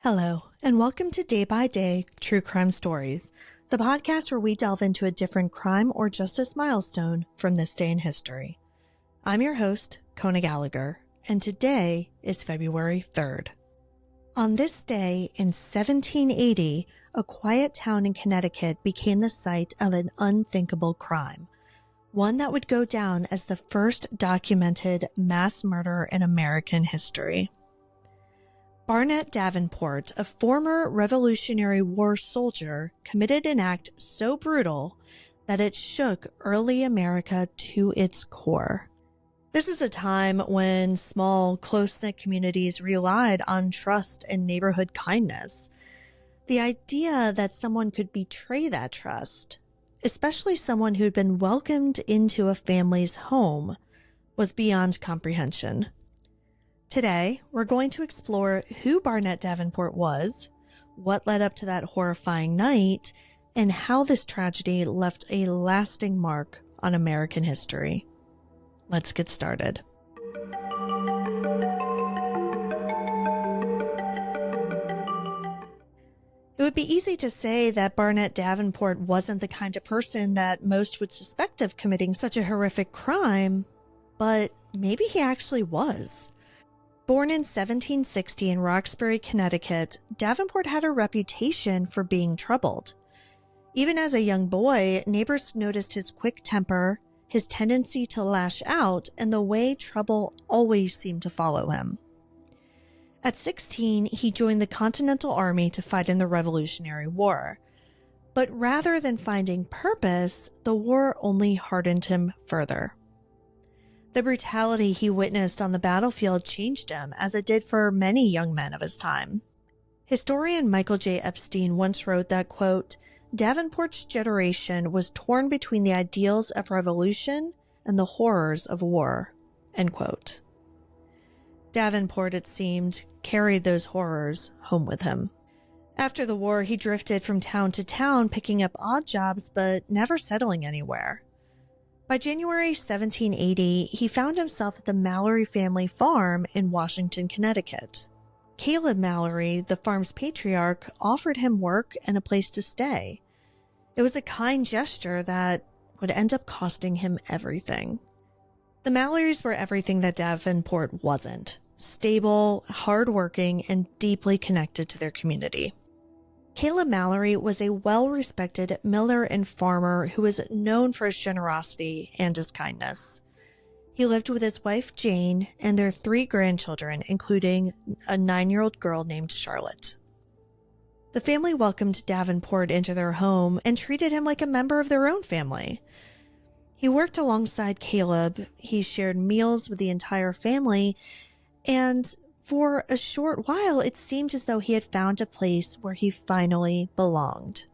Hello, and welcome to Day by Day True Crime Stories, the podcast where we delve into a different crime or justice milestone from this day in history. I'm your host, Kona Gallagher, and today is February 3rd. On this day in 1780, a quiet town in Connecticut became the site of an unthinkable crime, one that would go down as the first documented mass murder in American history. Barnett Davenport, a former Revolutionary War soldier, committed an act so brutal that it shook early America to its core. This was a time when small, close-knit communities relied on trust and neighborhood kindness. The idea that someone could betray that trust, especially someone who'd been welcomed into a family's home, was beyond comprehension. Today, we're going to explore who Barnett Davenport was, what led up to that horrifying night, and how this tragedy left a lasting mark on American history. Let's get started. It would be easy to say that Barnett Davenport wasn't the kind of person that most would suspect of committing such a horrific crime, but maybe he actually was. Born in 1760 in Roxbury, Connecticut, Davenport had a reputation for being troubled. Even as a young boy, neighbors noticed his quick temper, his tendency to lash out, and the way trouble always seemed to follow him. At 16, he joined the Continental Army to fight in the Revolutionary War. But rather than finding purpose, the war only hardened him further. The brutality he witnessed on the battlefield changed him, as it did for many young men of his time. Historian Michael J. Epstein once wrote that, quote, Davenport's generation was torn between the ideals of revolution and the horrors of war, end quote. Davenport, it seemed, carried those horrors home with him. After the war, he drifted from town to town, picking up odd jobs, but never settling anywhere. By January 1780, he found himself at the Mallory family farm in Washington, Connecticut. Caleb Mallory, the farm's patriarch, offered him work and a place to stay. It was a kind gesture that would end up costing him everything. The Mallorys were everything that Davenport wasn't: stable, hardworking, and deeply connected to their community. Caleb Mallory was a well-respected miller and farmer who was known for his generosity and his kindness. He lived with his wife Jane and their 3 grandchildren, including a 9-year-old girl named Charlotte. The family welcomed Davenport into their home and treated him like a member of their own family. He worked alongside Caleb, he shared meals with the entire family, and for a short while, it seemed as though he had found a place where he finally belonged.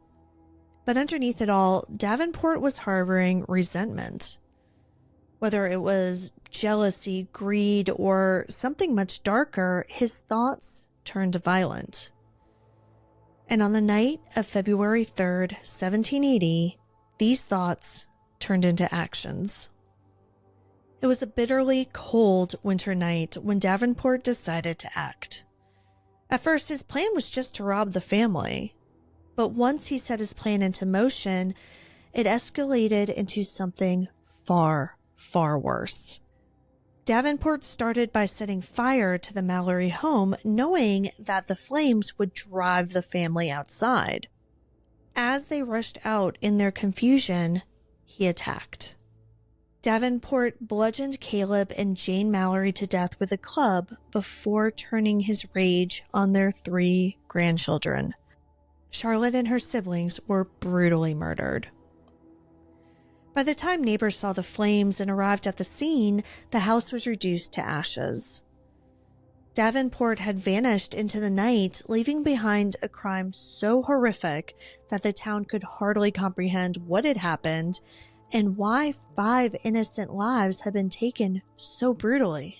But underneath it all, Davenport was harboring resentment. Whether it was jealousy, greed, or something much darker, his thoughts turned violent. And on the night of February 3rd, 1780, these thoughts turned into actions. It was a bitterly cold winter night when Davenport decided to act. At first, his plan was just to rob the family. But once he set his plan into motion, it escalated into something far, far worse. Davenport started by setting fire to the Mallory home, knowing that the flames would drive the family outside. As they rushed out in their confusion, he attacked. Davenport bludgeoned Caleb and Jane Mallory to death with a club before turning his rage on their 3 grandchildren. Charlotte and her siblings were brutally murdered. By the time neighbors saw the flames and arrived at the scene, the house was reduced to ashes. Davenport had vanished into the night, leaving behind a crime so horrific that the town could hardly comprehend what had happened and why 5 innocent lives had been taken so brutally.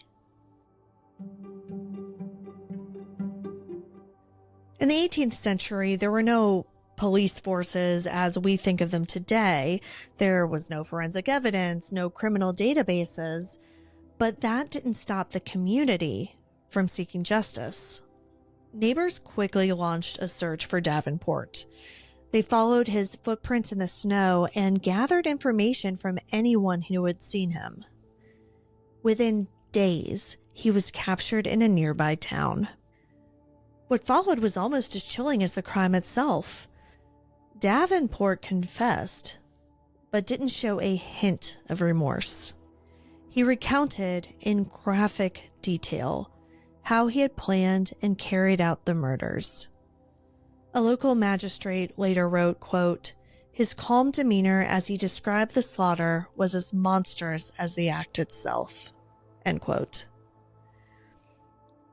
In the 18th century, there were no police forces as we think of them today. There was no forensic evidence, no criminal databases, but that didn't stop the community from seeking justice. Neighbors quickly launched a search for Davenport. They followed his footprints in the snow and gathered information from anyone who had seen him. Within days, he was captured in a nearby town. What followed was almost as chilling as the crime itself. Davenport confessed, but didn't show a hint of remorse. He recounted in graphic detail how he had planned and carried out the murders. A local magistrate later wrote, quote, "His calm demeanor as he described the slaughter was as monstrous as the act itself," end quote.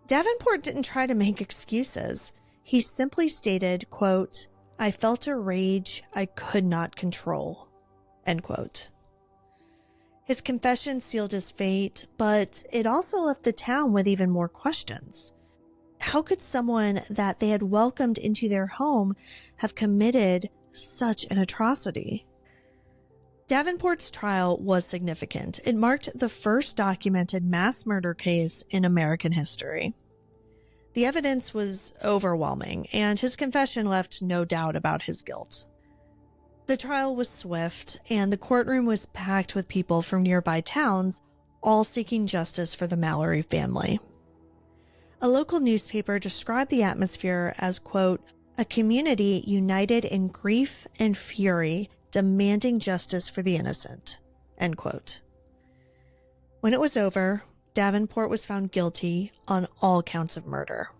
Davenport didn't try to make excuses. He simply stated, quote, "I felt a rage I could not control," end quote. His confession sealed his fate, but it also left the town with even more questions. How could someone that they had welcomed into their home have committed such an atrocity? Davenport's trial was significant. It marked the first documented mass murder case in American history. The evidence was overwhelming, and his confession left no doubt about his guilt. The trial was swift, and the courtroom was packed with people from nearby towns, all seeking justice for the Mallory family. A local newspaper described the atmosphere as, quote, "a community united in grief and fury, demanding justice for the innocent," end quote. When it was over, Davenport was found guilty on all counts of murder.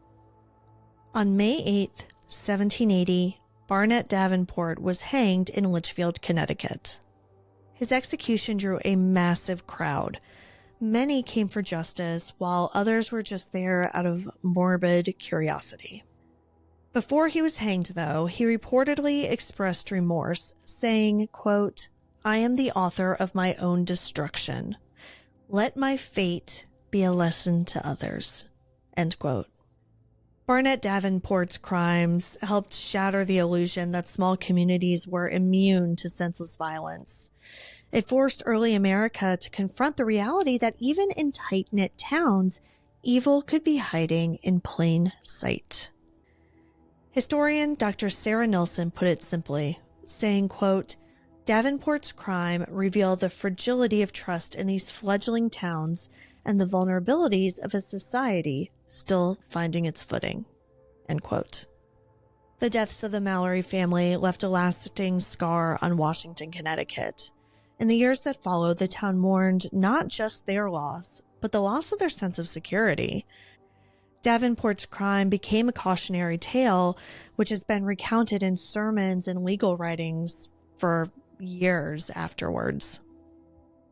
On May 8th, 1780, Barnett Davenport was hanged in Litchfield, Connecticut. His execution drew a massive crowd. Many came for justice, while others were just there out of morbid curiosity. Before he was hanged, though, he reportedly expressed remorse, saying, quote, "I am the author of my own destruction. Let my fate be a lesson to others," end quote. Barnett Davenport's crimes helped shatter the illusion that small communities were immune to senseless violence. It forced early America to confront the reality that even in tight-knit towns, evil could be hiding in plain sight. Historian Dr. Sarah Nilsson put it simply, saying, quote, "Davenport's crime revealed the fragility of trust in these fledgling towns and the vulnerabilities of a society still finding its footing," end quote. The deaths of the Mallory family left a lasting scar on Washington, Connecticut. In the years that followed, the town mourned not just their loss, but the loss of their sense of security. Davenport's crime became a cautionary tale, which has been recounted in sermons and legal writings for years afterwards.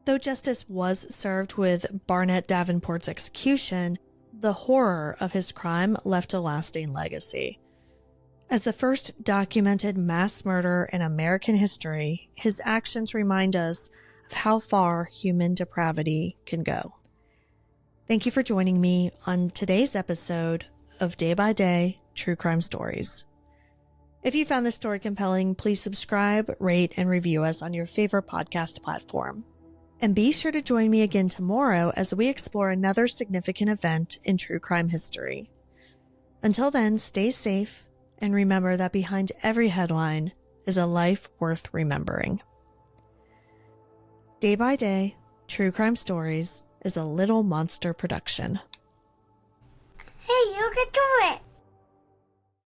Though justice was served with Barnett Davenport's execution, the horror of his crime left a lasting legacy. As the first documented mass murder in American history, his actions remind us of how far human depravity can go. Thank you for joining me on today's episode of Day by Day True Crime Stories. If you found this story compelling, please subscribe, rate, and review us on your favorite podcast platform. And be sure to join me again tomorrow as we explore another significant event in true crime history. Until then, stay safe. And remember that behind every headline is a life worth remembering. Day by Day, True Crime Stories is a Little Monster production. Hey, you can do it!